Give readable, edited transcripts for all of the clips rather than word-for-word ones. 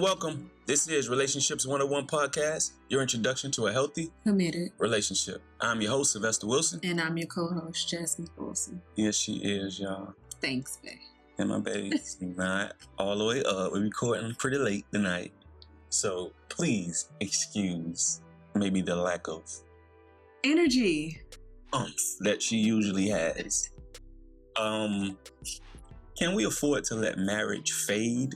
Welcome. This is Relationships 101 Podcast, your introduction to a healthy, committed relationship. I'm your host, Sylvester Wilson. And I'm your co-host, Jasmine Wilson. Yes, she is, y'all. Thanks, babe. And my baby's not all the way up. We're recording pretty late tonight. So please excuse maybe the lack of energy that she usually has. Can we afford to let marriage fade?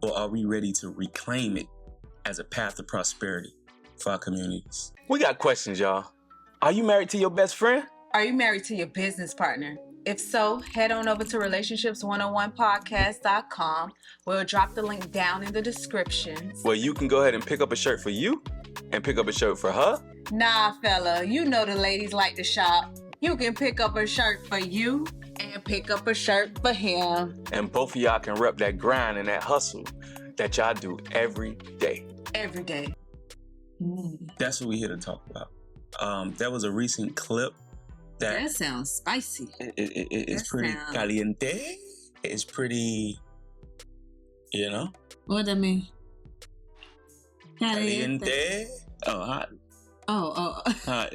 Or are we ready to reclaim it as a path of prosperity for our communities? We got questions, y'all. Are you married to your best friend? Are you married to your business partner? If so, head on over to relationships101podcast.com. We'll drop the link down in the description. Where you can go ahead and pick up a shirt for you and pick up a shirt for her. Nah, fella, you know the ladies like to shop. You can pick up a shirt for you and pick up a shirt for him. And both of y'all can rep that grind and that hustle that y'all do every day. Every day. That's what we're here to talk about. There was a recent clip that sounds spicy. It's pretty caliente. It's pretty, you know. What does that mean? Caliente. Oh, hot. Oh. Hot.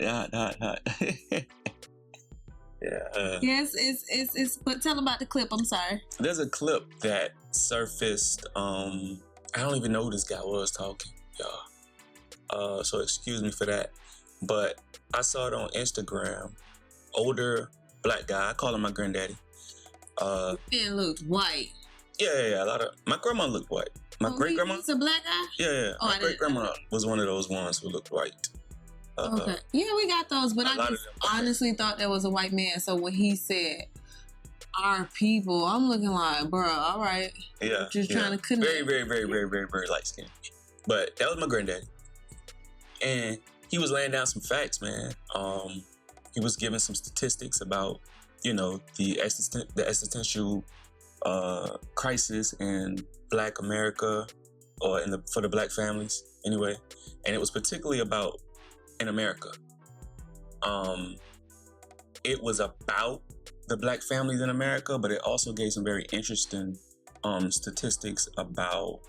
Yeah. Yes, it's. But tell about the clip. I'm sorry. There's a clip that surfaced. I don't even know who this guy was talking, y'all. So excuse me for that. But I saw it on Instagram. Older black guy. I call him my granddaddy. It looked white. Yeah. My grandma looked white. My great grandma. He's a black guy. Yeah. My great grandma was one of those ones who looked white. Okay. Yeah, we got those, but I just honestly thought that was a white man. So when he said our people, I'm looking like, bro, all right. Yeah. Just trying to connect. Very light skinned. But that was my granddaddy. And he was laying down some facts, man. He was giving some statistics about, you know, the existential crisis in Black America, or for the Black families anyway. And it was particularly about in America. It was about the Black families in America, but it also gave some very interesting statistics about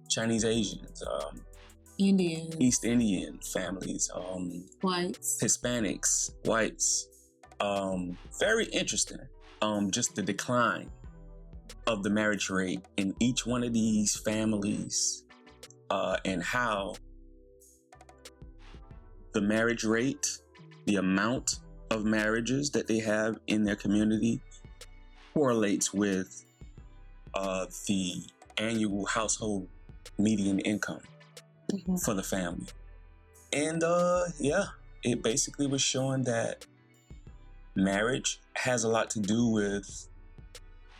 Chinese Asians, Indians, East Indian families, whites, Hispanics, whites. Very interesting. Just the decline of the marriage rate in each one of these families, and how the marriage rate, the amount of marriages that they have in their community correlates with the annual household median income for the family. And it basically was showing that marriage has a lot to do with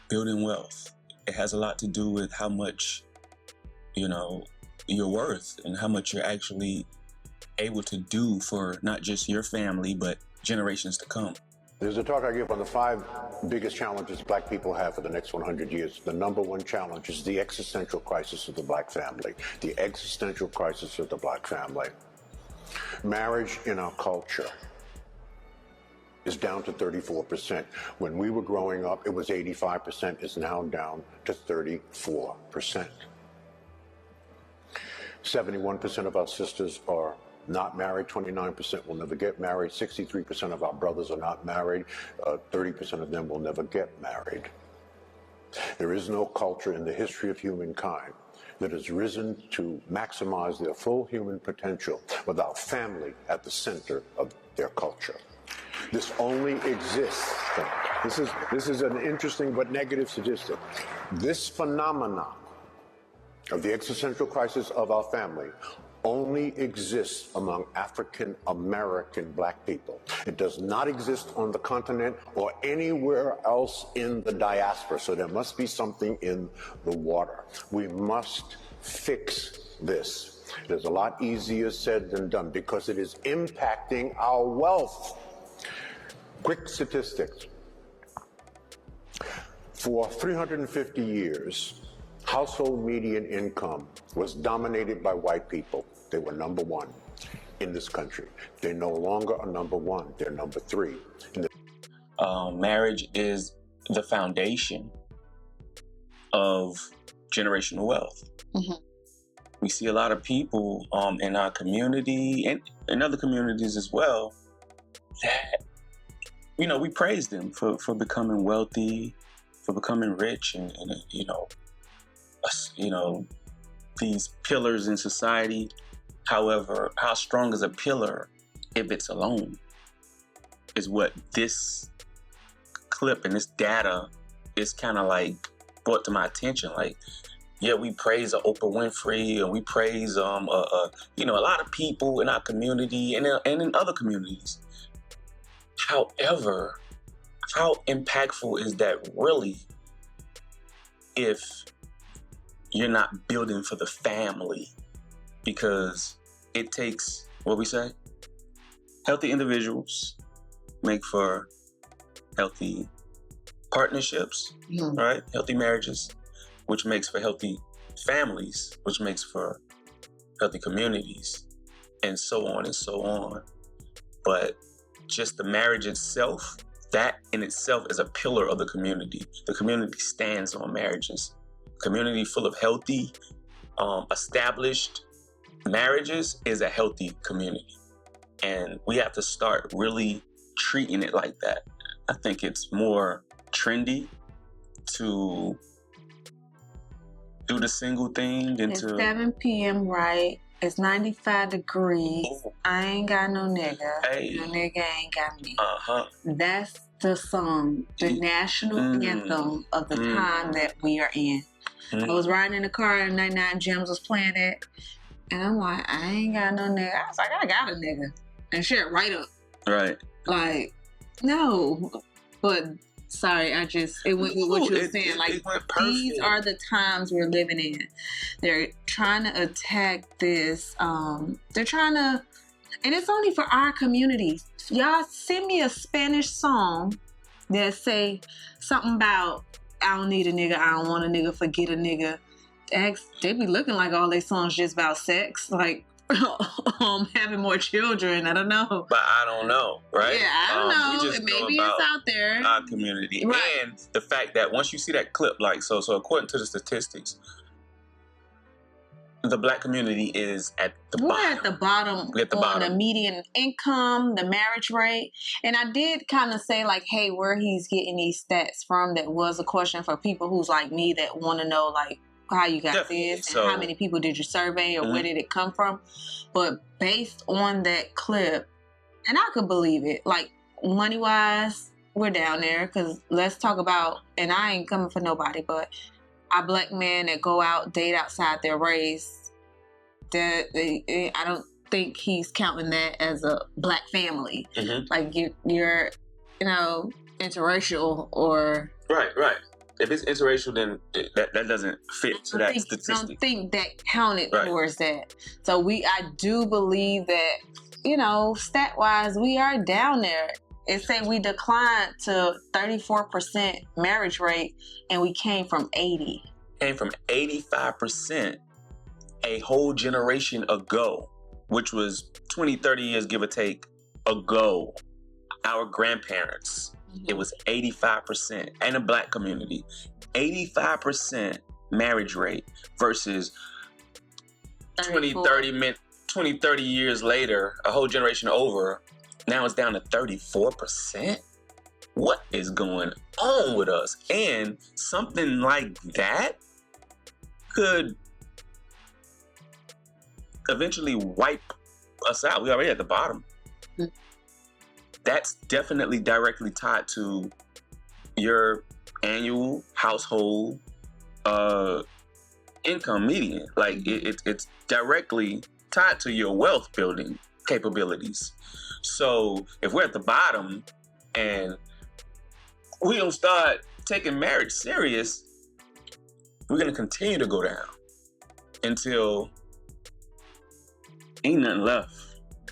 building wealth. It has a lot to do with how much, you know, you're worth and how much you're actually able to do for not just your family, but generations to come. There's a talk I give on the 5 biggest challenges Black people have for the next 100 years. The number one challenge is the existential crisis of the Black family. The existential crisis of the Black family. Marriage in our culture is down to 34%. When we were growing up, it was 85%. It's now down to 34%. 71% of our sisters are not married, 29% will never get married, 63% of our brothers are not married, 30% of them will never get married. There is no culture in the history of humankind that has risen to maximize their full human potential without family at the center of their culture. This only exists. This is an interesting but negative statistic. This phenomenon of the existential crisis of our family only exists among African American black people. It does not exist on the continent or anywhere else in the diaspora. So there must be something in the water. We must fix this. It is a lot easier said than done because it is impacting our wealth. Quick statistics. For 350 years, household median income was dominated by white people. They were number one in this country. They no longer are number one. They're number three. Marriage is the foundation of generational wealth. Mm-hmm. We see a lot of people in our community and in other communities as well that, you know, we praise them for becoming wealthy, for becoming rich, and these pillars in society. However, how strong is a pillar if it's alone is what this clip and this data is kind of like brought to my attention. Like, yeah, we praise Oprah Winfrey and we praise a lot of people in our community and in other communities. However, how impactful is that really if you're not building for the family? Because it takes, what we say, healthy individuals make for healthy partnerships, right? Healthy marriages, which makes for healthy families, which makes for healthy communities, and so on and so on. But just the marriage itself, that in itself is a pillar of the community. The community stands on marriages. Community full of healthy, established marriages is a healthy community. And we have to start really treating it like that. I think it's more trendy to do the single thing than it's to... 7 p.m., right? It's 95 degrees. Ooh. I ain't got no nigga. Hey. No nigga ain't got me. Uh-huh. That's the song, the national anthem of the time that we are in. I was riding in the car and 99 Gems was playing it. And I'm like, I ain't got no nigga. I was like, I got a nigga. And shit right up. Right. Like, no. But sorry, it went with what you were saying. Like, these are the times we're living in. They're trying to attack this. They're trying to, and it's only for our community. Y'all send me a Spanish song that say something about, I don't need a nigga, I don't want a nigga, forget a nigga. They be looking like all their songs just about sex, like having more children. I don't know. But I don't know, right? Yeah, I don't know. Maybe it's out there. Our community. Right. And the fact that once you see that clip, like, so according to the statistics, the black community is at the bottom. We're at the bottom. We're at the bottom. The median income, the marriage rate. And I did kind of say, like, hey, where he's getting these stats from, that was a question for people who's like me that want to know, like, how you got this, and how many people did you survey, or where did it come from. But based on that clip, and I could believe it, like, money-wise, we're down there. Because let's talk about, and I ain't coming for nobody, but our black men that go out, date outside their race, I don't think he's counting that as a black family. Like, you're interracial or... Right. If it's interracial, then that doesn't fit to that statistic. I don't think that counted towards that. So I do believe that, stat-wise, we are down there. It said we declined to 34% marriage rate, and we came from 80. Came from 85% a whole generation ago, which was 20, 30 years, give or take, ago. Our grandparents. It was 85% in a black community. 85% marriage rate versus 20, 30 years later, a whole generation over, now it's down to 34%. What is going on with us? And something like that could eventually wipe us out. We already at the bottom. That's definitely directly tied to your annual household income median. Like, it's directly tied to your wealth building capabilities. So if we're at the bottom and we don't start taking marriage serious, we're going to continue to go down until ain't nothing left.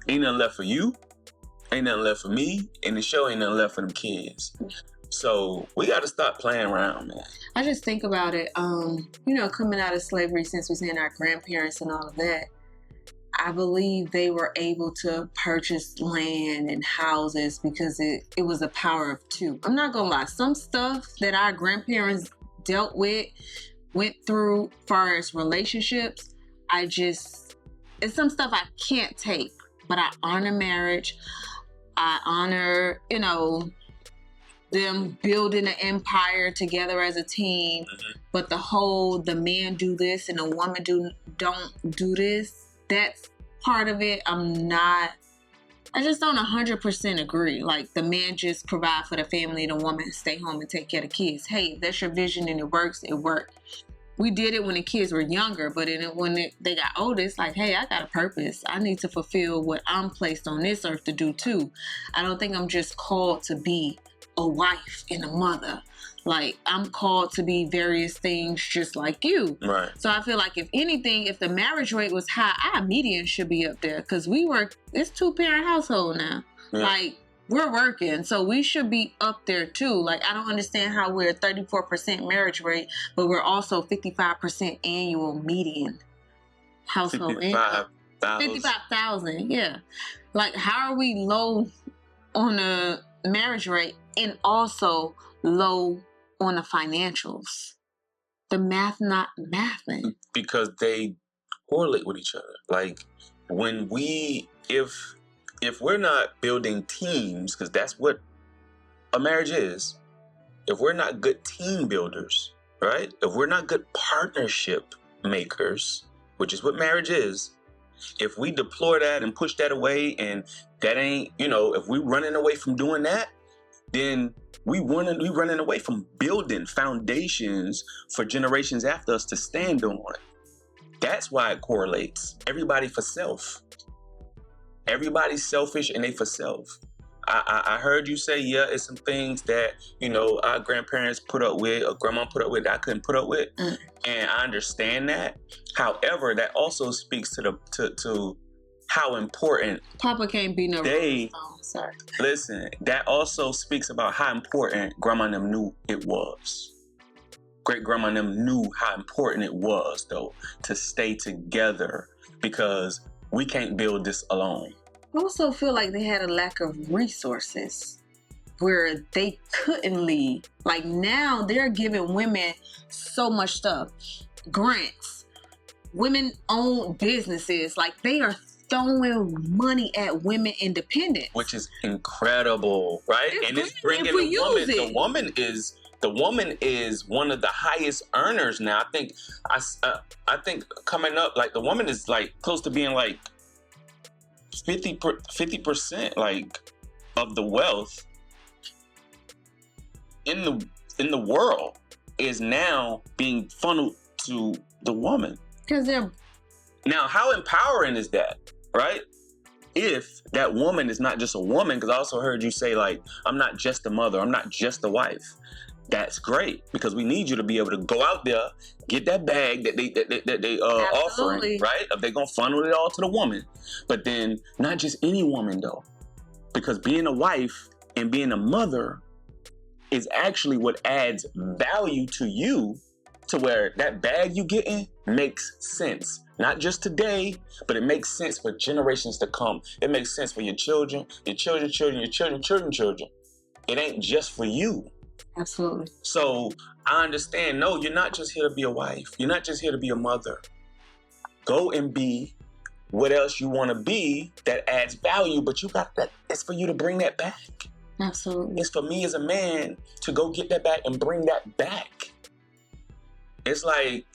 Ain't nothing left for you, ain't nothing left for me, and the show ain't nothing left for them kids. So we got to stop playing around, man. I just think about it, coming out of slavery, since we're saying our grandparents and all of that, I believe they were able to purchase land and houses because it was a power of two. I'm not gonna lie, some stuff that our grandparents went through far as relationships, it's some stuff I can't take, but I honor marriage. I honor, them building an empire together as a team. Mm-hmm. But the man do this and the woman don't do this, that's part of it. I just don't 100% agree. Like, the man just provide for the family, the woman stay home and take care of the kids. Hey, if that's your vision and it works, it worked. We did it when the kids were younger, but when they got older, it's like, hey, I got a purpose. I need to fulfill what I'm placed on this earth to do too. I don't think I'm just called to be a wife and a mother. Like, I'm called to be various things just like you. Right. So I feel like, if anything, if the marriage rate was high, our median should be up there, because it's 2-parent household now. Yeah. Like, we're working, so we should be up there too. Like, I don't understand how we're 34% marriage rate, but we're also 55% annual median household income. 55,000, yeah. Like, how are we low on the marriage rate and also low on the financials? The math not mathing. Because they correlate with each other. Like, if we're not building teams, because that's what a marriage is, if we're not good team builders, right? If we're not good partnership makers, which is what marriage is, if we deploy that and push that away, and that ain't, if we running away from doing that, then we running away from building foundations for generations after us to stand on. That's why it correlates. Everybody for self. Everybody's selfish and they for self. I heard you say, yeah, it's some things that, our grandparents put up with, or grandma put up with, that I couldn't put up with. Mm. And I understand that. However, that also speaks to how important Papa can't be no sorry. Listen, that also speaks about how important grandma and them knew it was. Great grandma and them knew how important it was, though, to stay together, because we can't build this alone. I also feel like they had a lack of resources where they couldn't leave. Like, now they're giving women so much stuff. Grants. Women-owned businesses. Like, they are throwing money at women independence. Which is incredible, right? It's bringing the woman. The woman is one of the highest earners now. I think coming up, like, the woman is like close to being like 50% like of the wealth in the world is now being funneled to the woman. Now, how empowering is that, right? If that woman is not just a woman, because I also heard you say, like, I'm not just a mother, I'm not just a wife. That's great, because we need you to be able to go out there, get that bag that they offering, right? If they're gonna funnel it all to the woman, but then not just any woman though, because being a wife and being a mother is actually what adds value to you, to where that bag you getting makes sense. Not just today, but it makes sense for generations to come. It makes sense for your children, your children's children, your children's children. It ain't just for you. Absolutely. So I understand, no, you're not just here to be a wife. You're not just here to be a mother. Go and be what else you want to be that adds value, but you got that. It's for you to bring that back. Absolutely. It's for me as a man to go get that back and bring that back. It's like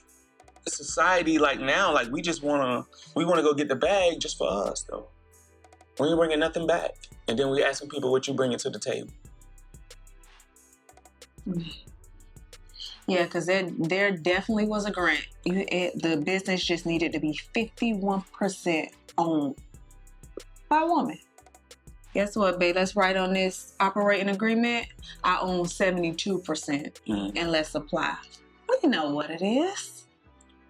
society, like now, like we want to go get the bag just for us, though. We ain't bringing nothing back. And then we asking people what you bringing to the table. Yeah, because there definitely was a grant. The business just needed to be 51% owned by a woman. Guess what, babe? Let's write on this operating agreement. I own 72% and let's apply. We know what it is.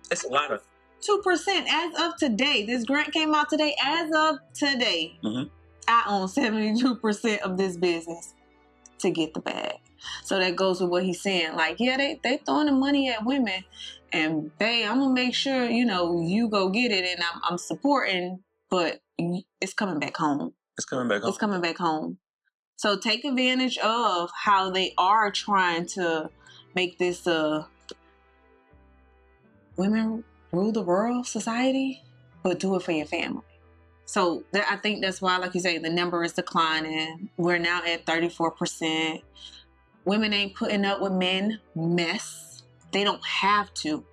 It's a lot of 2% as of today. This grant came out today. As of today, I own 72% of this business to get the bag. So that goes with what he's saying. Like, yeah, they throwing the money at women, and babe, I'm gonna make sure you go get it, and I'm supporting, but it's coming back home. It's coming back home. It's coming back home. So take advantage of how they are trying to make this women rule the world society, but do it for your family. So I think that's why, like you say, the number is declining. We're now at 34%. Women ain't putting up with men mess. They don't have to.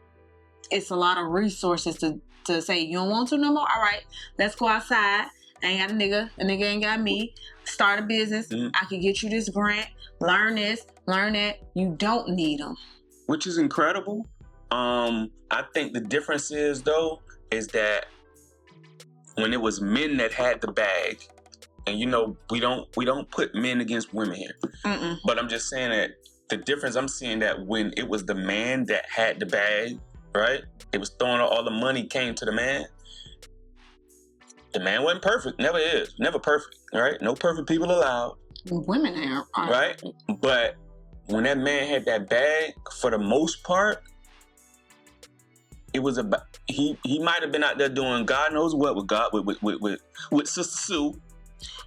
It's a lot of resources to say, you don't want to no more? All right, let's go outside. I ain't got a nigga. A nigga ain't got me. Start a business. I can get you this grant. Learn this. Learn that. You don't need them. Which is incredible. I think the difference is that when it was men that had the bag, and we don't put men against women here. But I'm just saying that the difference I'm seeing that when it was the man that had the bag, right? It was throwing all the money came to the man. The man wasn't perfect, never is, never perfect, right? No perfect people allowed. Women are. Right? But when that man had that bag, for the most part, it was about he might have been out there doing God knows what with God with Sister Sue.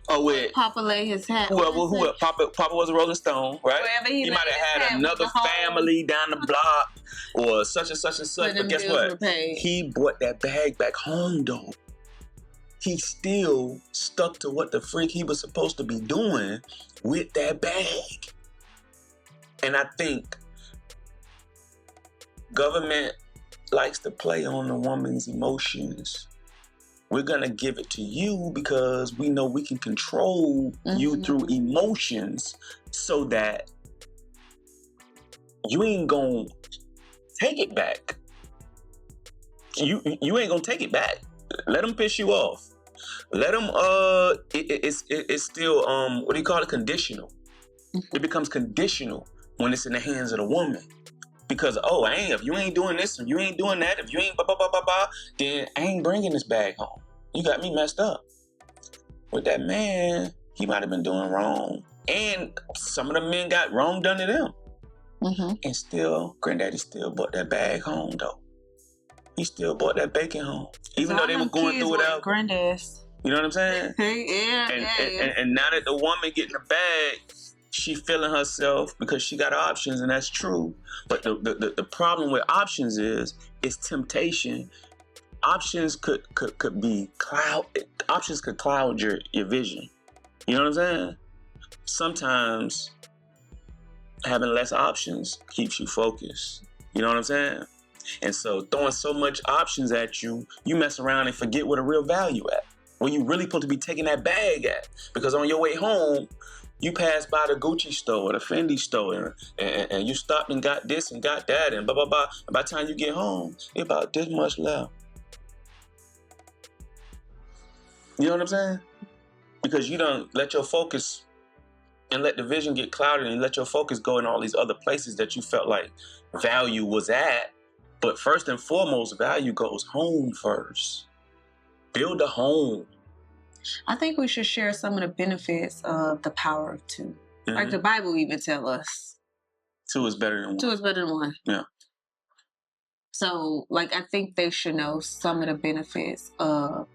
Or with Papa lay his hat. Whoever Papa was a Rolling Stone, right? He might have had another family down the block or such and such and such. But guess what? He brought that bag back home though. He still stuck to what the freak he was supposed to be doing with that bag. And I think government likes to play on the woman's emotions. We're going to give it to you because we know we can control you through emotions so that you ain't going to take it back. You ain't going to take it back. Let them piss you off. Let them, it's still, what do you call it? Conditional. It becomes conditional when it's in the hands of the woman. Because, if you ain't doing this, if you ain't doing that, if you ain't then I ain't bringing this bag home. You got me messed up. With that man, he might have been doing wrong. And some of the men got wrong done to them. And still, granddaddy still brought that bag home, though. He still brought that bacon home. Even though they were going through without granddad's. You know what I'm saying? Yeah. And now that the woman getting the bag, she feeling herself because she got options, and that's true. But the problem with options is temptation. Options could be cloud. Options could cloud your vision. You know what I'm saying? Sometimes having less options keeps you focused. You know what I'm saying? And so throwing so much options at you, you mess around and forget what a real value at. Where you really supposed to be taking that bag at. Because on your way home, you pass by the Gucci store or the Fendi store and you stopped and got this and got that and blah, blah, blah. And by the time you get home, it's about this much left. You know what I'm saying? Because you don't let your focus and let the vision get clouded and let your focus go in all these other places that you felt like value was at. But first and foremost, value goes home first. Build a home. I think we should share some of the benefits of the power of two. Like the Bible even tell us. Two is better than one. Two is better than one. Yeah. So, I think they should know some of the benefits of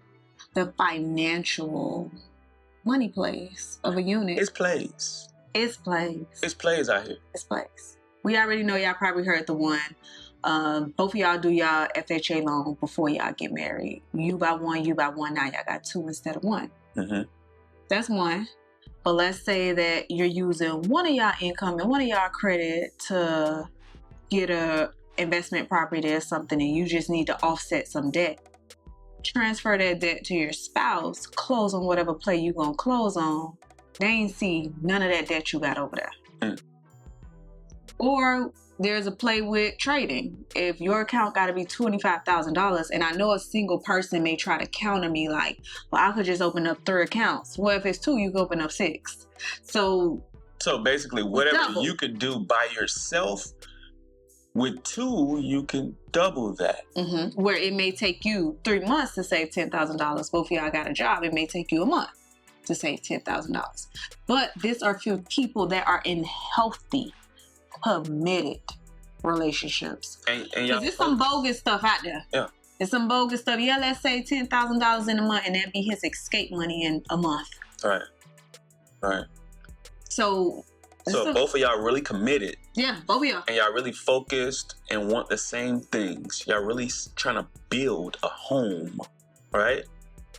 the financial money plays of a unit. It's plays. It's plays. It's plays out here. It's plays. We already know y'all probably heard the one. Both of y'all do y'all FHA loan before y'all get married. You buy one. Now y'all got two instead of one. That's one. But let's say that you're using one of y'all income and one of y'all credit to get a investment property or something, and you just need to offset some debt. Transfer that debt to your spouse, close on whatever play you gonna close on. They ain't see none of that debt you got over there. Or there's a play with trading. If your account got to be $25,000, and I know a single person may try to counter me like, well, I could just open up 3 accounts. Well, if it's 2, you can open up 6. So basically, whatever you could do by yourself, with 2, you can double that. Mm-hmm. Where it may take you 3 months to save $10,000. Both of y'all got a job. It may take you a month to save $10,000. But these are few people that are in healthy, committed relationships. And because there's some bogus stuff out there. Yeah. There's some bogus stuff. Yeah, let's say $10,000 in a month, and that'd be his escape money in a month. Right. So both of y'all really committed. Yeah, both of y'all. And y'all really focused and want the same things. Y'all really trying to build a home, right?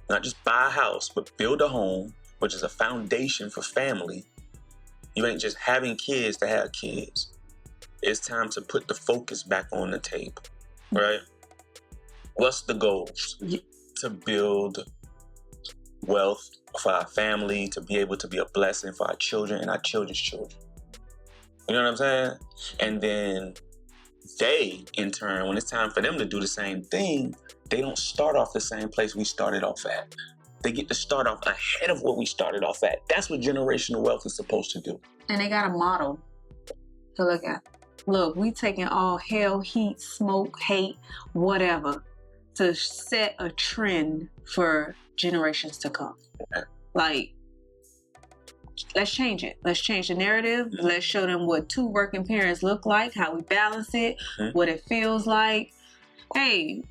Not just buy a house, but build a home, which is a foundation for family. You ain't just having kids to have kids. It's time to put the focus back on the table, right? What's the goals? To build wealth for our family, to be able to be a blessing for our children and our children's children. You know what I'm saying? And then they, in turn, when it's time for them to do the same thing, they don't start off the same place we started off at. They get to start off ahead of what we started off at. That's what generational wealth is supposed to do. And they got a model to look at. Look, we taking all hell, heat, smoke, hate, whatever, to set a trend for generations to come. Okay. Like, let's change it. Let's change the narrative. Mm-hmm. Let's show them what 2 working parents look like, how we balance it, what it feels like. Hey,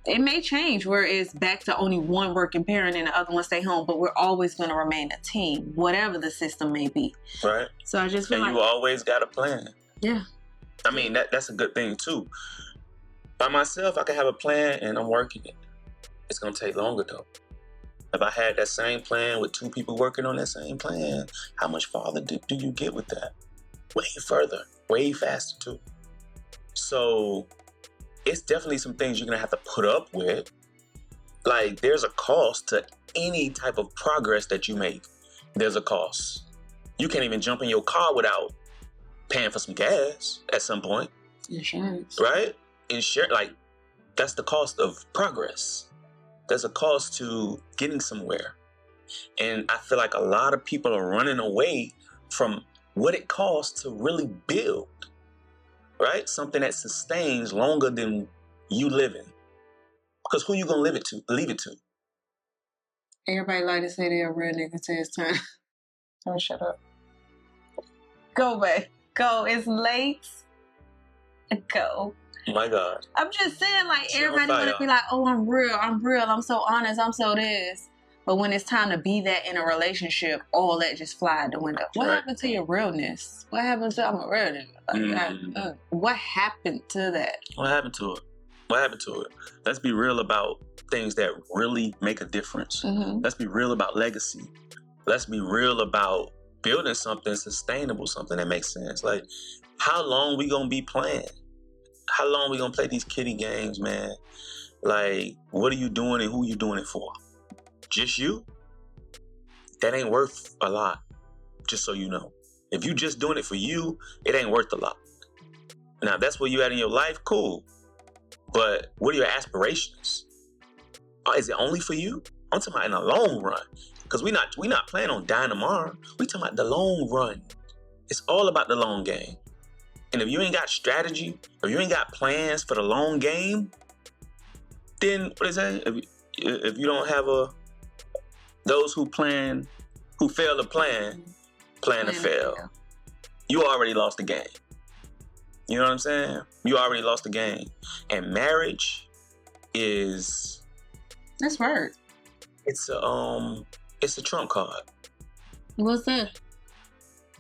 it may change where it's back to only 1 working parent and the other one stay home, but we're always going to remain a team, whatever the system may be. Right. So I just feel and you always got a plan. Yeah. I mean, that's a good thing too. By myself, I can have a plan and I'm working it. It's going to take longer though. If I had that same plan with 2 people working on that same plan, how much farther do you get with that? Way further, way faster too. So it's definitely some things you're going to have to put up with. Like, there's a cost to any type of progress that you make. There's a cost. You can't even jump in your car without paying for some gas at some point. Insurance. Right? Like, that's the cost of progress. There's a cost to getting somewhere. And I feel like a lot of people are running away from what it costs to really build. Right? Something that sustains longer than you living. Because who you gonna leave it to? Everybody like to say they're a real nigga till it's time. Don't shut up. Go, babe. Go. It's late. Go. My God. I'm just saying, like, everybody wanna be like, oh, I'm real, I'm so honest, I'm so this. But when it's time to be that in a relationship, all that just fly out the window. What happened to your realness? What happened to I'm a real nigga? Like, what happened to that? What happened to it? Let's be real about things that really make a difference. Mm-hmm. Let's be real about legacy. Let's be real about building something sustainable, something that makes sense. Like, how long we gonna be playing? How long we gonna play these kiddie games, man? Like, what are you doing and who you doing it for? Just you? That ain't worth a lot, just so you know. If you just doing it for you, it ain't worth a lot. Now, if that's where you at in your life, cool. But what are your aspirations? Is it only for you? I'm talking about in the long run. Because we not planning on dying tomorrow. We talking about the long run. It's all about the long game. And if you ain't got strategy, if you ain't got plans for the long game, then what is that? If you don't have those who fail to plan to fail. You already lost the game. You know what I'm saying? You already lost the game. And marriage is... That's right. It's a trump card. What's that?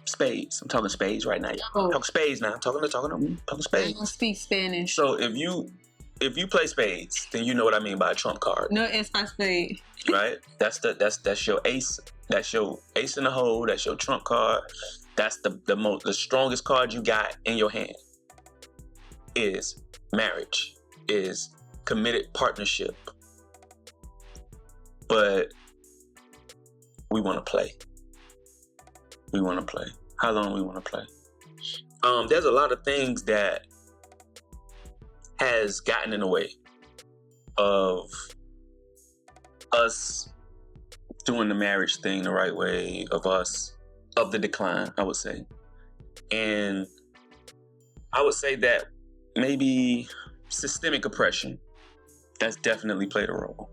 Spades. I'm talking spades right now. I'm talking spades now. I'm talking spades. I don't speak Spanish. So if you play spades, then you know what I mean by a trump card. No, it's my spade. Right? That's your ace. That's your ace in the hole. That's your trump card. That's the strongest card you got in your hand. Is marriage. Is committed partnership. But we want to play. How long we want to play? there's a lot of things that has gotten in the way of us doing the marriage thing the right way, of the decline, I would say. And I would say that maybe systemic oppression, that's definitely played a role.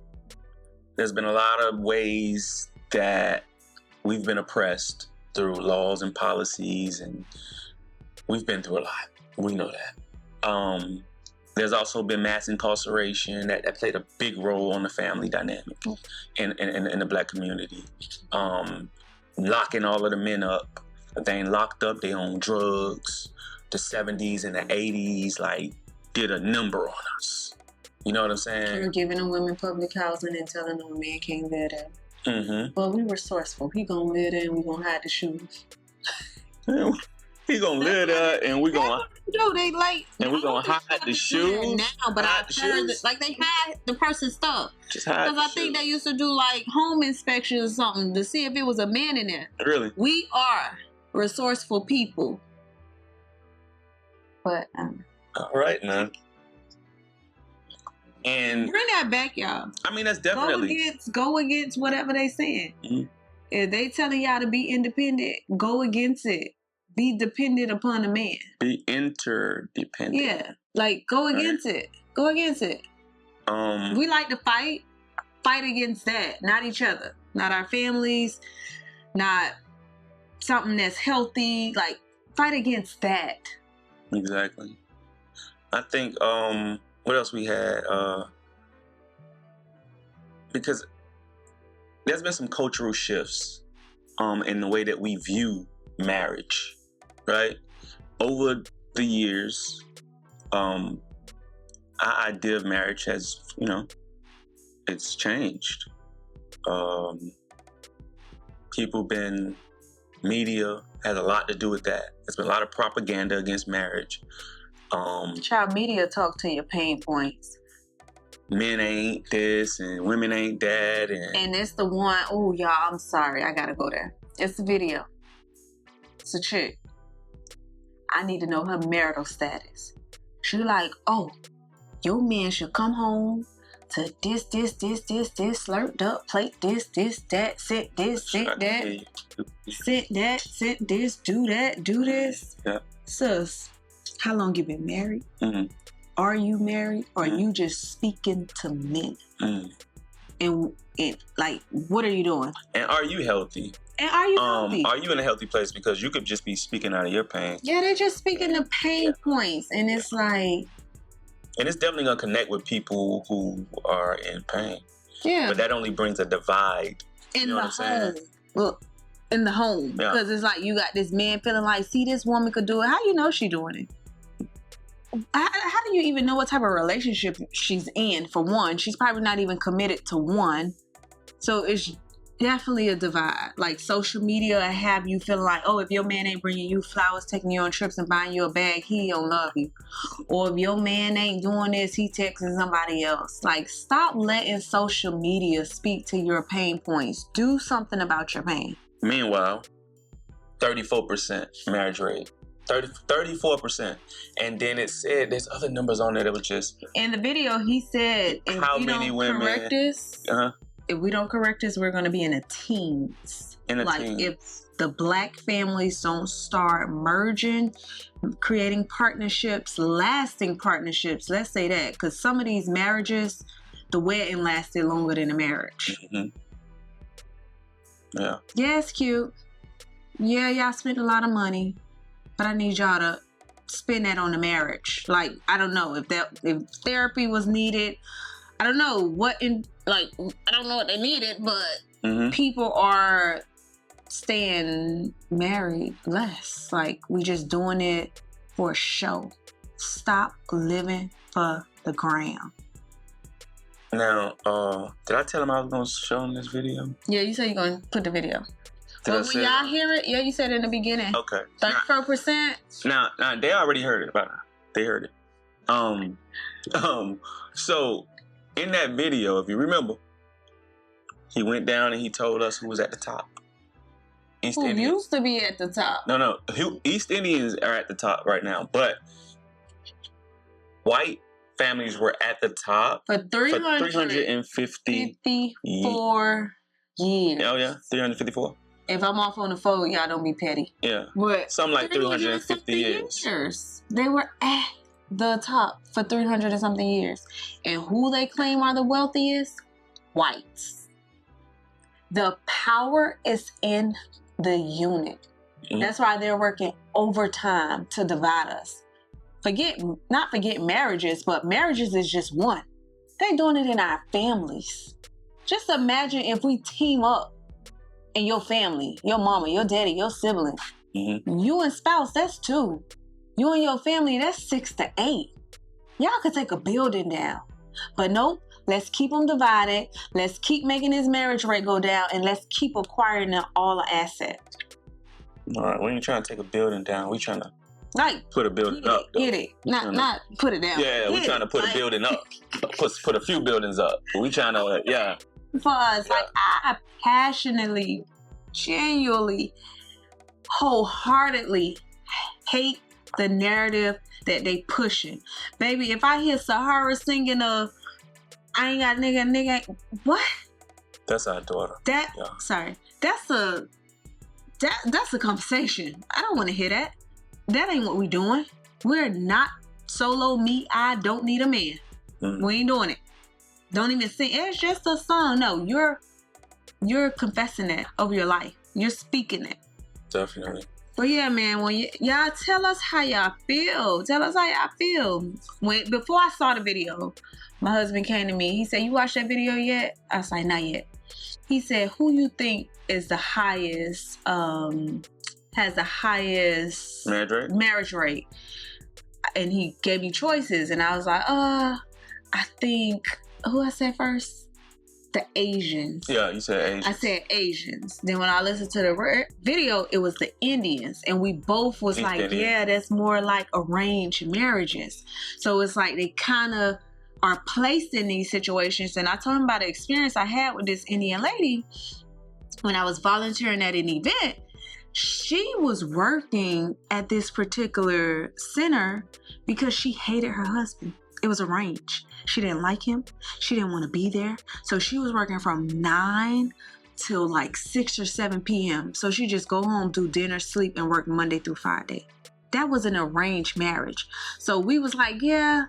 There's been a lot of ways that we've been oppressed through laws and policies, and we've been through a lot. We know that. There's also been mass incarceration that played a big role on the family dynamic in the Black community. Locking all of the men up. They ain't locked up, they on drugs. The 70s and the 80s, like, did a number on us. You know what I'm saying? You're giving the women public housing and telling them a man can't live there. Mm-hmm. But we resourceful. He gonna live there and we gonna hide the shoes. He gonna live there and we gonna do. They like and we gonna hide the shoes now. But I've heard that, like, they hide the person's stuff. Just hide. Because I think they used to do like home inspections or something to see if it was a man in there. Really? We are resourceful people. But all right, man. And bring that back, y'all. I mean, that's definitely go against whatever they saying. Mm-hmm. If they telling y'all to be independent, go against it. Be dependent upon a man. Be interdependent. Yeah, like go against it. Go against it. We like to fight against that, not each other, not our families, not something that's healthy. Like, fight against that. Exactly. I think what else we had? Because there's been some cultural shifts in the way that we view marriage, right? Over the years, our idea of marriage has, it's changed. Media has a lot to do with that. There's been a lot of propaganda against marriage. Child media talk to your pain points. Men ain't this and women ain't that. And it's the one, oh, y'all, I'm sorry. I gotta go there. It's a video. It's a chick. I need to know her marital status. She like, oh, your man should come home to this, slurped up plate, this, that, sit this, sit that, sit that, sit this, do that, do this. Yeah. Sis, how long you been married? Mm-hmm. Are you married? Or are you just speaking to men? Mm-hmm. And like, what are you doing? And are you healthy? And are you healthy? Are you in a healthy place? Because you could just be speaking out of your pain. Yeah, they're just speaking the pain points. And it's like... And it's definitely going to connect with people who are in pain. Yeah. But that only brings a divide. In the home. Well, in the home. Yeah. Because it's like you got this man feeling like, see, this woman could do it. How you know she doing it? How do you even know what type of relationship she's in? For one, she's probably not even committed to one. So it's definitely a divide. Like, social media have you feeling like, oh, if your man ain't bringing you flowers, taking you on trips and buying you a bag, he don't love you. Or if your man ain't doing this, he texting somebody else. Like, stop letting social media speak to your pain points. Do something about your pain. Meanwhile, 34% marriage rate. 34%. And then it said there's other numbers on there that was just... In the video, he said, if how we many don't women correct this... If we don't correct this, we're going to be in the teens. If the Black families don't start merging, creating partnerships, lasting partnerships, let's say that, because some of these marriages, the wedding lasted longer than the marriage. Mm-hmm. Yeah. Yeah, it's cute. Yeah, y'all spent a lot of money, but I need y'all to spend that on the marriage. Like, I don't know if therapy was needed. I don't know I don't know what they needed, but people are staying married less. Like, we just doing it for a show. Stop living for the gram. Now, did I tell him I was going to show him this video? Yeah, you said you're going to put the video. But when y'all hear it, yeah, you said in the beginning. Okay. 34%. Now, they already heard it. They heard it. So, in that video, if you remember, he went down and he told us who was at the top. East Who Indians used to be at the top. No. East Indians are at the top right now, but white families were at the top for 354 years. Oh yeah, 354. If I'm off on the phone, y'all don't be petty. Yeah, but something like 350 years. They were at the top for 300 and something years, and who they claim are the wealthiest? Whites. The power is in the unit. That's why they're working overtime to divide us. Not forget marriages, but marriages is just one. They're doing it in our families. Just imagine if we team up in your family, your mama, your daddy, your sibling. You and spouse, that's 2. You and your family, that's 6 to 8. Y'all could take a building down. But nope, let's keep them divided. Let's keep making this marriage rate go down, and let's keep acquiring all the assets. All right, we ain't trying to take a building down. We trying to put a building up. Get it. Not put it down. Yeah, we trying to put a building up. Put a few buildings up. But we trying to, For us, I passionately, genuinely, wholeheartedly hate the narrative that they pushing. Baby, if I hear Sahara singing I ain't got nigga, what? That's our daughter. Sorry. That's a conversation. I don't want to hear that. That ain't what we doing. We're not solo me. I don't need a man. We ain't doing it. Don't even sing. It's just a song. No, you're confessing that over your life. You're speaking it. Definitely. But yeah, man, when y'all tell us how y'all feel. Tell us how y'all feel. Before I saw the video, my husband came to me. He said, "You watched that video yet?" I was like, "Not yet." He said, "Who you think is the highest, has the highest marriage rate?" And he gave me choices, and I was like, I think, who I said first? The Asians. Yeah, you said Asians. I said Asians. Then when I listened to the video, it was the Indians. And we both was yeah, that's more like arranged marriages. So it's like they kind of are placed in these situations. And I told him about the experience I had with this Indian lady when I was volunteering at an event. She was working at this particular center because she hated her husband. It was arranged. She didn't like him. She didn't want to be there. So she was working from 9 till like 6 or 7 p.m. So she just go home, do dinner, sleep, and work Monday through Friday. That was an arranged marriage. So we was like, yeah,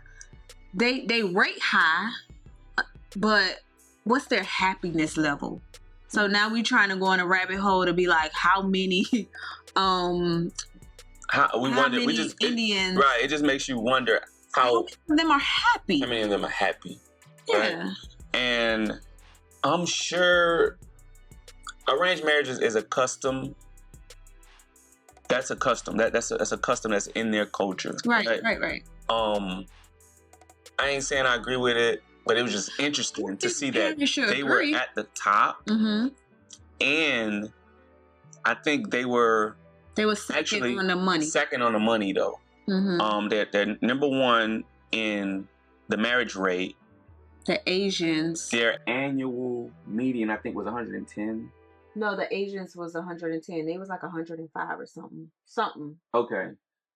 they rate high, but what's their happiness level? So now we trying to go on a rabbit hole to be like, how many Indians? Right. It just makes you wonder how many of them are happy. How many of them are happy? Yeah. Right? And I'm sure arranged marriages is a custom. That's a custom. That's a custom that's in their culture. Right. I ain't saying I agree with it, but it was just interesting to see that they were at the top. And I think they were second on the money. Second on the money, though. They're number one in the marriage rate. The Asians. Their annual median, I think, was 110. No, the Asians was 110. They was like 105 or something. Okay.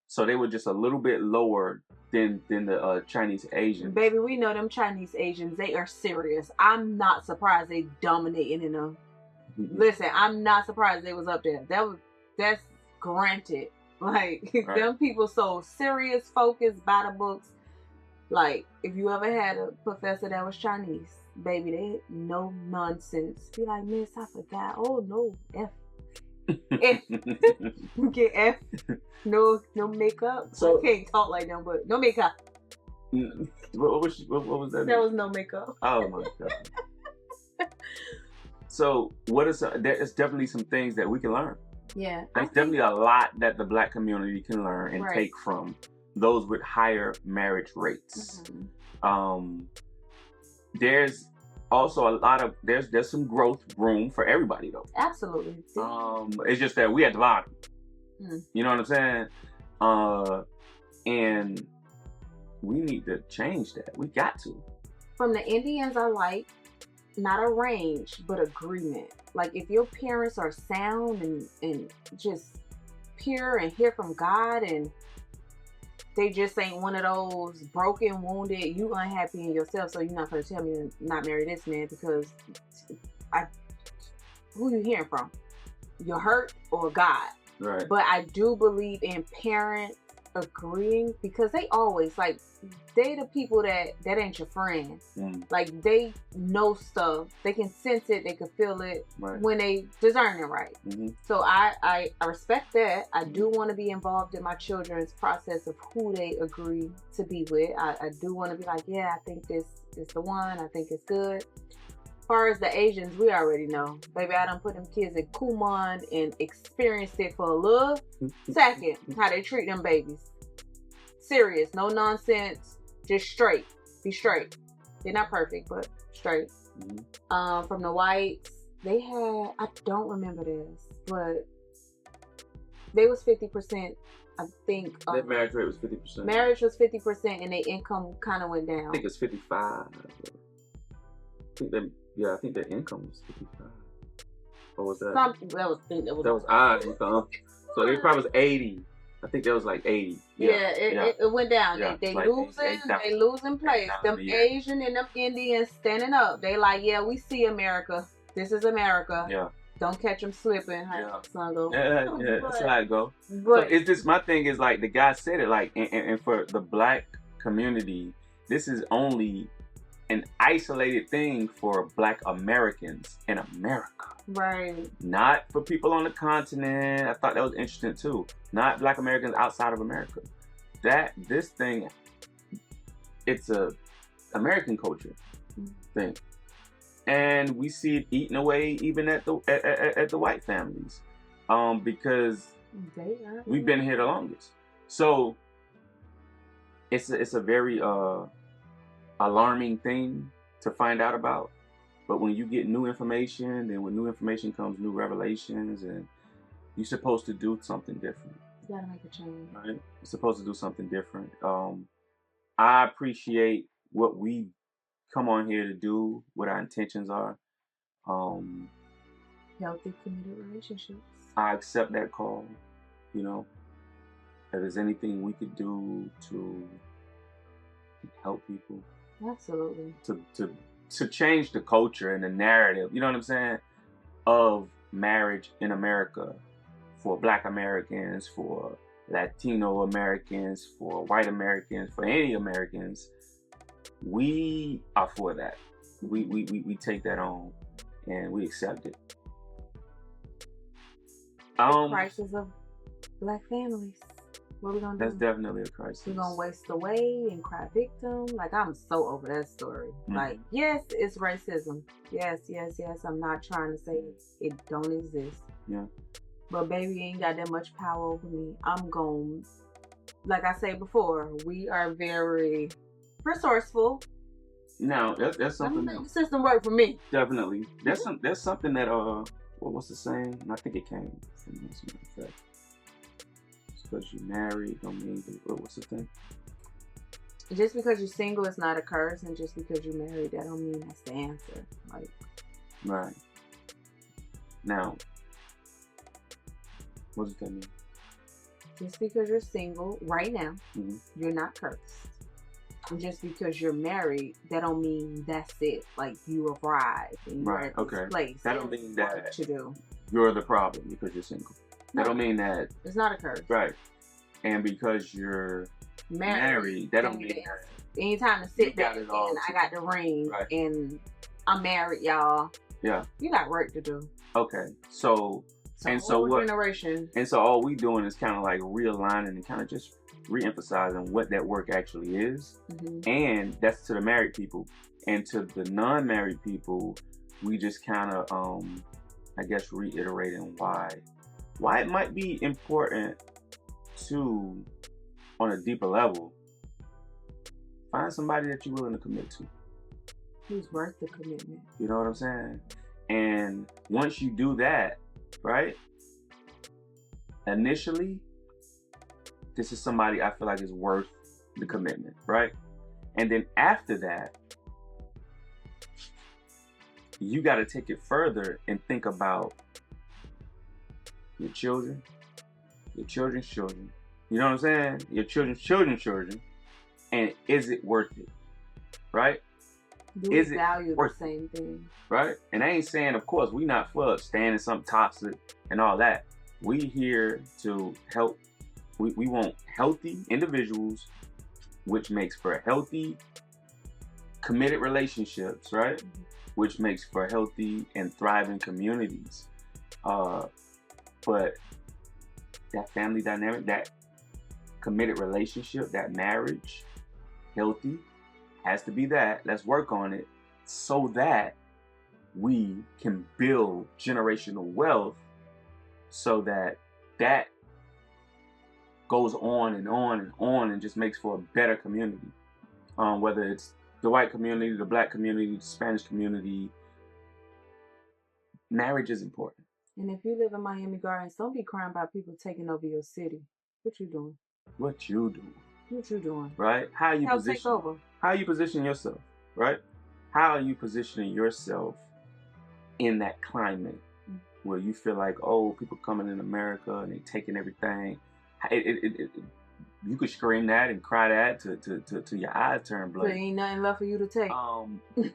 So they were just a little bit lower than the Chinese Asians. Baby, we know them Chinese Asians. They are serious. I'm not surprised they dominating in them. Listen, I'm not surprised they was up there. That's granted. Like, them people so serious, focused, by the books. Like, if you ever had a professor that was Chinese, baby, they no nonsense. Be like, miss, I forgot. Oh, no, F. F. Get F. No makeup. So, I can't talk like them, but no makeup. What was that? There was no makeup. Oh, my God. So, there's definitely some things that we can learn. Yeah. There's definitely a lot that the Black community can learn and take from those with higher marriage rates. There's also there's some growth room for everybody, though. Absolutely. It's just that we at the bottom. You know what I'm saying? And we need to change that. We got to. From the Indians, I like not arranged, but agreement. Like, if your parents are sound and just pure and hear from God, and they just ain't one of those broken, wounded, you unhappy in yourself, so you're not going to tell me to not marry this man because who you hearing from? Your hurt or God? Right. But I do believe in parents agreeing, because they always, like, they the people that ain't your friend. Like, they know stuff, they can sense it, they can feel it when they discern it right. So I respect that. I do want to be involved in my children's process of who they agree to be with. I do want to be like, yeah, I think this is the one, I think it's good. As far as the Asians, we already know. Baby, I done put them kids in Kumon and experienced it for a little second, how they treat them babies. Serious, no nonsense, just straight. Be straight. They're not perfect, but straight. From the whites, they had, I don't remember this, but they was 50%, I think. That marriage rate was 50%. Marriage was 50% and their income kind of went down. I think it's 55. I think their income was 55. What was that? That was odd income. So they probably was 80. I think that was like 80. It went down. Yeah, they like losing place. Them Asian and them Indians standing up. They like, yeah, we see America. This is America. Yeah. Don't catch them slipping. That's how I go. But so it's just, my thing is, like, the guy said it, like, and for the black community, this is only an isolated thing for black Americans in America. Right. Not for people on the continent. I thought that was interesting too. Not black Americans outside of America. This thing, it's a American culture thing. And we see it eating away even at the white families. Because we've been here the longest. So it's a very alarming thing to find out about. But when you get new information, then with new information comes new revelations, and you're supposed to do something different. You gotta make a change. Right? You're supposed to do something different. I appreciate what we come on here to do, what our intentions are. Healthy, committed relationships. I accept that call. You know, if there's anything we could do to help people. Absolutely. To change the culture and the narrative, you know what I'm saying, of marriage in America for black Americans, for Latino Americans, for white Americans, for any Americans, we are for that. We take that on and we accept it. The crisis of black families. What we gonna do? That's definitely a crisis. We're gonna waste away and cry victim. Like, I'm so over that story. Like, yes, it's racism. Yes. I'm not trying to say it don't exist. Yeah. But baby ain't got that much power over me. I'm going, like I said before, we are very resourceful. Now, that's something. Make the system work for me. Definitely. That's something that what's the saying? I think it came from this effect. Because you're married don't mean what's the thing? Just because you're single is not a curse, and just because you're married, that don't mean that's the answer. Like, right. Now, what does that mean? Just because you're single right now, you're not cursed. And just because you're married, that don't mean that's it. Like, you arrived and you're at this place. That don't mean that to do. You're the problem because you're single. That don't mean that it's not a curse. Right. And because you're married that don't mean that anytime to sit back and I got the ring and I'm married, y'all. Yeah. You got work to do. Okay. So what generation. And so all we doing is kind of like realigning and kind of just re-emphasizing what that work actually is. And that's to the married people. And to the non-married people, we just kind of I guess reiterating why it might be important to, on a deeper level, find somebody that you're willing to commit to. Who's worth the commitment. You know what I'm saying? And once you do that, right, initially, this is somebody I feel like is worth the commitment, right? And then after that, you got to take it further and think about your children, your children's children. You know what I'm saying? Your children's children's children. And is it worth it? Right? Do we value the same thing? Right? And I ain't saying, of course, we not for standing something toxic and all that. We here to help. We want healthy individuals, which makes for healthy, committed relationships, right? Mm-hmm. Which makes for healthy and thriving communities. But that family dynamic, that committed relationship, that marriage, healthy, has to be that. Let's work on it so that we can build generational wealth so that that goes on and on and on and just makes for a better community. Whether it's the white community, the black community, the Spanish community, marriage is important. And if you live in Miami Gardens, don't be crying about people taking over your city. What you doing? What you doing? What you doing? Right? How you position? Take over. How you position yourself? Right? How are you positioning yourself in that climate where you feel like, oh, people coming in America and they taking everything? You could scream that and cry that to your eyes turn bloody. There ain't nothing left for you to take.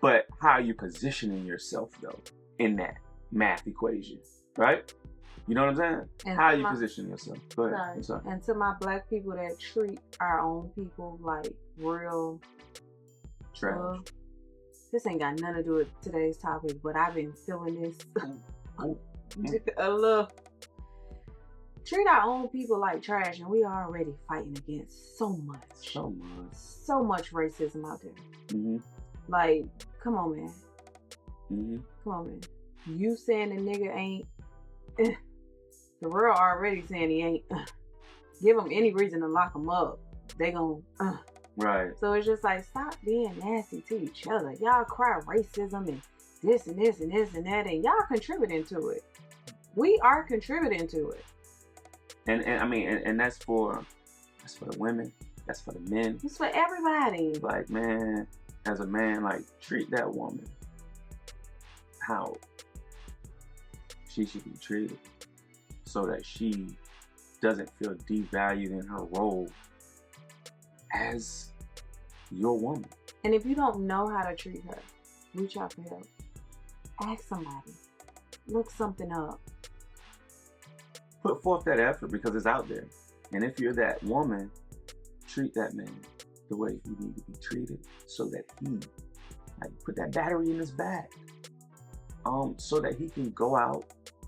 But how are you positioning yourself though in that math equation, right? You know what I'm saying? And how are you positioning yourself? Go ahead. Sorry. And to my black people that treat our own people like real trash. This ain't got nothing to do with today's topic, but I've been feeling this a little. Treat our own people like trash, and we are already fighting against so much racism out there. Mm-hmm. Like, come on, man. Mm-hmm. Come on, man. You saying the nigga ain't, the world already saying he ain't. Give them any reason to lock him up, they gon' Right. So it's just like, stop being nasty to each other. Y'all cry racism and this and this and this and that, and y'all contributing to it. We are contributing to it. And I mean, and that's for the women, that's for the men. It's for everybody. Like, man, as a man, like, treat that woman how she should be treated so that she doesn't feel devalued in her role as your woman. And if you don't know how to treat her, reach out for help. Ask somebody. Look something up. Put forth that effort because it's out there. And if you're that woman, treat that man the way he needs to be treated so that he, like, put that battery in his back. So that he can go out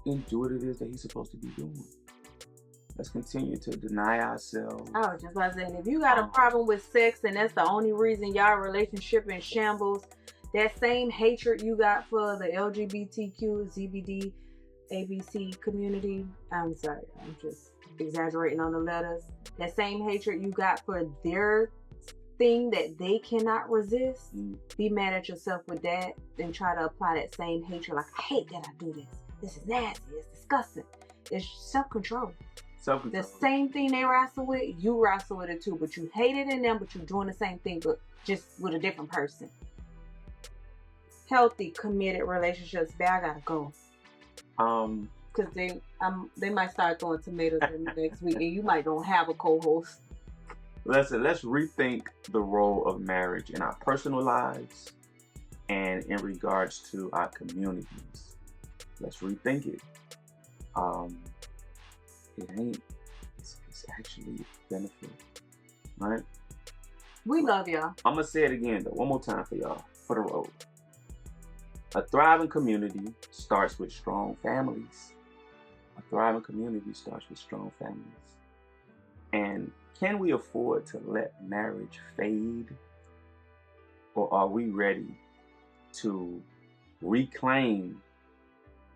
and do what it is that he's supposed to be doing. Let's continue to deny ourselves. I was just about to say, if you got a problem with sex and that's the only reason y'all relationship in shambles, that same hatred you got for the LGBTQ, ZBD, ABC community, I'm sorry, I'm just exaggerating on the letters. That same hatred you got for their thing that they cannot resist, be mad at yourself with that and try to apply that same hatred. Like, I hate that I do this. This is nasty. It's disgusting. It's self-control. The same thing they wrestle with, you wrestle with it too. But you hate it in them, but you're doing the same thing, but just with a different person. Healthy, committed relationships. I gotta go. Because they might start throwing tomatoes in next week, and you might don't have a co-host. Let's rethink the role of marriage in our personal lives and in regards to our communities. Let's rethink it. It's actually a benefit, right? We love y'all. I'm gonna say it again though, one more time for y'all, for the road. A thriving community starts with strong families. A thriving community starts with strong families. And can we afford to let marriage fade? Or are we ready to reclaim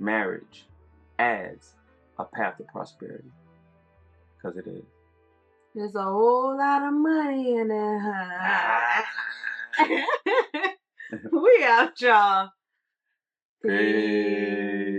marriage as a path to prosperity? Because it is. There's a whole lot of money in it. We out, y'all. Peace.